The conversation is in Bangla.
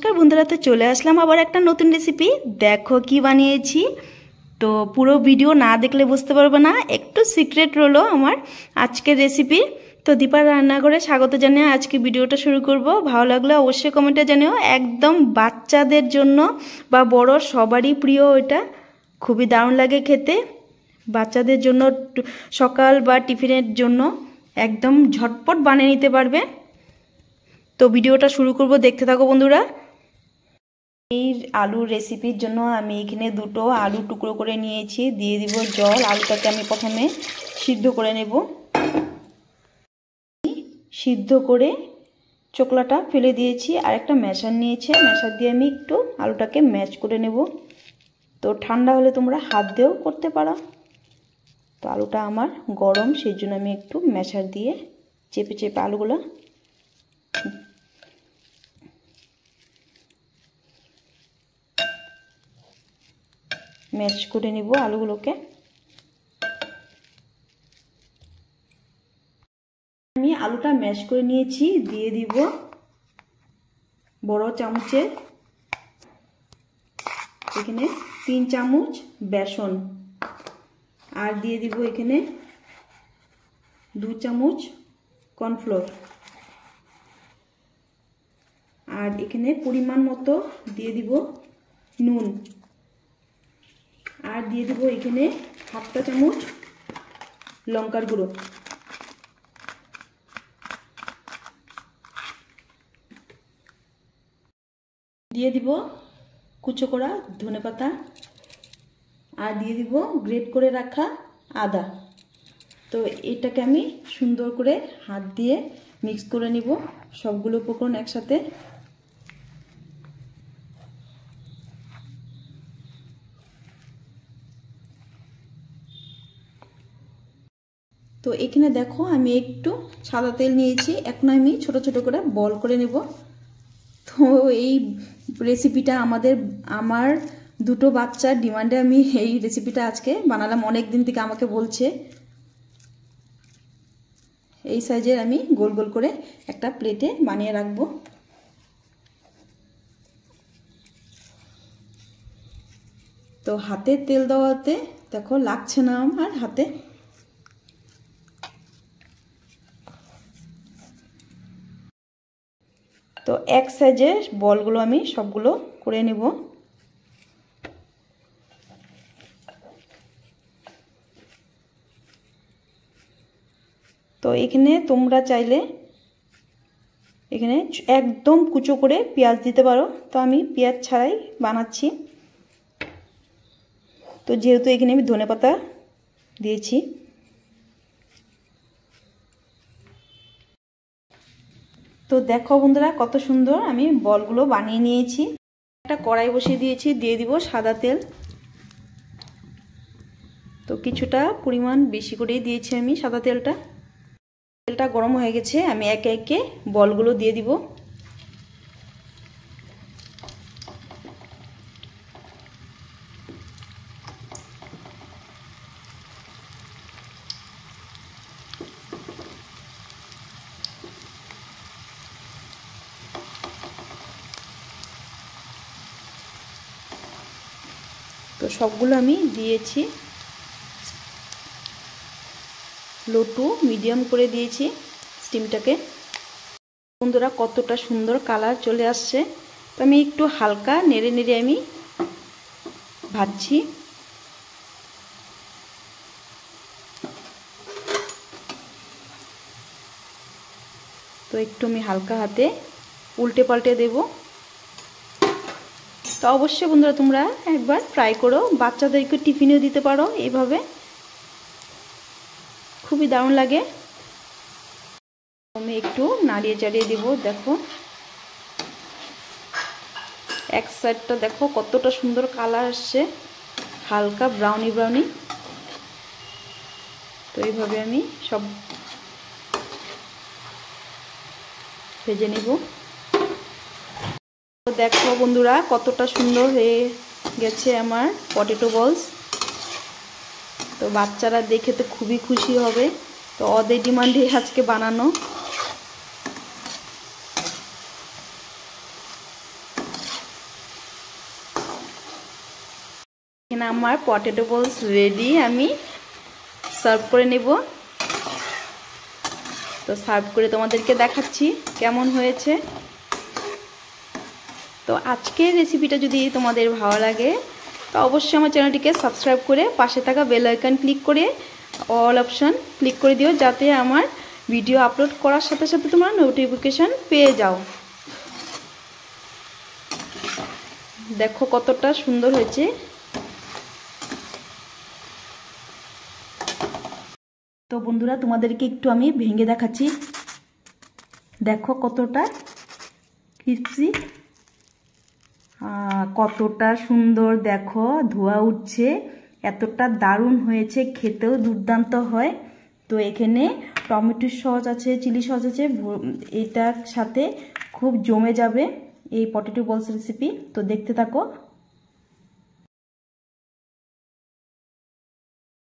নমস্কার বন্ধুরা, তো চলে আসলাম আবার একটা নতুন রেসিপি। দেখো কি বানিয়েছি। তো পুরো ভিডিও না দেখলে বুঝতে পারবে না, একটু সিক্রেট রইলো আমার আজকের রেসিপি। তো দীপার রান্নাঘরে স্বাগত জানিয়ে আজকে ভিডিওটা শুরু করব। ভালো লাগলে অবশ্যই কমেন্টে জানিও। একদম বাচ্চাদের জন্য বা বড় সবারই প্রিয়, এটা খুবই দারুণ লাগে খেতে। বাচ্চাদের জন্য সকাল বা টিফিনের জন্য একদম ঝটপট বানিয়ে নিতে পারবে। তো ভিডিওটা শুরু করব, দেখতে থাকো বন্ধুরা। এই আলুর রেসিপির জন্য আমি এখানে দুটো আলু টুকরো করে নিয়েছি, দিয়ে দিব জল। আলুটাকে আমি প্রথমে সিদ্ধ করে নেব। সিদ্ধ করে চোকলাটা ফেলে দিয়েছি, আর একটা ম্যাশার নিয়েছি, ম্যাশার দিয়ে আমি একটু আলুটাকে ম্যাশ করে নেব। তো ঠান্ডা হলে তোমরা হাত দিয়েও করতে পারো। তো আলুটা আমার গরম, সেই জন্য আমি একটু ম্যাশার দিয়ে চেপে চেপে আলুগুলো ম্যাশ করে নিব আলুগুলোকে। আমি আলুটা ম্যাশ করে নিয়েছি, দিয়ে দিব বড় চামচে এখানে 3 চামচ বেসন, আর দিয়ে দিব এখানে 2 চামচ কর্নফ্লোর, আর এখানে পরিমাণ মতো দিয়ে দিব নুন, আর দিয়ে দিব এখানে 1/2 চামচ লঙ্কার গুঁড়ো, দিয়ে দিব কুচো করা ধনেপাতা, আর দিয়ে দিব গ্রেট করে রাখা আদা। তো এটাকে আমি সুন্দর করে হাত দিয়ে মিক্স করে নিব সবগুলো উপকরণ একসাথে। তো এখানে দেখো আমি একটু সাদা তেল নিয়েছি, এখন আমি ছোট ছোট করে বল করে নেব। তো এই রেসিপিটা আমার দুটো বাচ্চার ডিমান্ডে আমি এই রেসিপিটা আজকে বানালাম। অনেক দিন থেকে আমাকে বলছে। এই সাইজের আমি গোল গোল করে একটা প্লেটে বানিয়ে রাখবো। তো হাতে তেল দেওয়াতে দেখো লাগছে না আমার হাতে। তো এক সাইজের বলগুলো আমি সবগুলো করে নেব। তো এখানে তোমরা চাইলে এখানে একদম কুচো করে পেঁয়াজ দিতে পারো, তো আমি পেঁয়াজ ছাড়াই বানাচ্ছি। তো যেহেতু এখানে আমি ধনেপাতা দিয়েছি। তো দেখো বন্ধুরা কত সুন্দর আমি বলগুলো বানিয়ে নিয়েছি। একটা কড়াই বসিয়ে দিয়েছি, দিয়ে দিব সাদা তেল। তো কিছুটা পরিমাণ বেশি করেই দিয়েছি আমি সাদা তেলটা। তেলটা গরম হয়ে গেছে, আমি একে একে বলগুলো দিয়ে দিব। তো সবগুলো আমি দিয়েছি, লো টু মিডিয়াম করে দিয়েছি স্টিমটাকে। বন্ধুরা কতটা সুন্দর কালার চলে আসছে। তো আমি একটু হালকা নেড়ে নেড়ে আমি ভাজছি। তো একটু আমি হালকা হাতে উল্টে পাল্টে দেব। তো অবশ্যই বন্ধুরা তোমরা একবার ট্রাই করো, বাচ্চাদেরকে টিফিনেও দিতে পারো এইভাবে, খুবই দারুণ লাগে। আমি একটু নাড়িয়ে চাড়িয়ে দেব। দেখো এক সাইডটা দেখো কতটা সুন্দর কালার আসছে, হালকা ব্রাউনি ব্রাউনি। তো এইভাবে আমি সব ভেজে নিব। তো দেখো বন্ধুরা কতটা সুন্দর হয়ে গেছে আমার পটেটো বলস। তো বাচ্চারা দেখে তো খুবই খুশি হবে। তো ওদের ডিমান্ডে আজকে বানানো। এখানে আমার পটেটো বলস রেডি, আমি সার্ভ করে নেব। তো সার্ভ করে তোমাদেরকে দেখাচ্ছি কেমন হয়েছে। তো আজকের রেসিপিটা যদি তোমাদের ভালো লাগে তো অবশ্যই আমার চ্যানেলটিকে সাবস্ক্রাইব করে পাশে থাকা বেল আইকন ক্লিক করে অল অপশন ক্লিক করে দিও, যাতে আমার ভিডিও আপলোড করার সাথে সাথে তোমরা নোটিফিকেশান পেয়ে যাও। দেখো কতটা সুন্দর হয়েছে। তো বন্ধুরা তোমাদেরকে একটু আমি ভেঙে দেখাচ্ছি, দেখো কতটা ক্রিস্পি, কতটা সুন্দর, দেখো ধোয়া উঠছে, এতটা দারুণ হয়েছে, খেতেও দুর্দান্ত হয়। তো এখানে টমেটো সস আছে, চিলি সস আছে, এটার সাথে খুব জমে যাবে এই পটেটো বলস রেসিপি। তো দেখতে থাকো।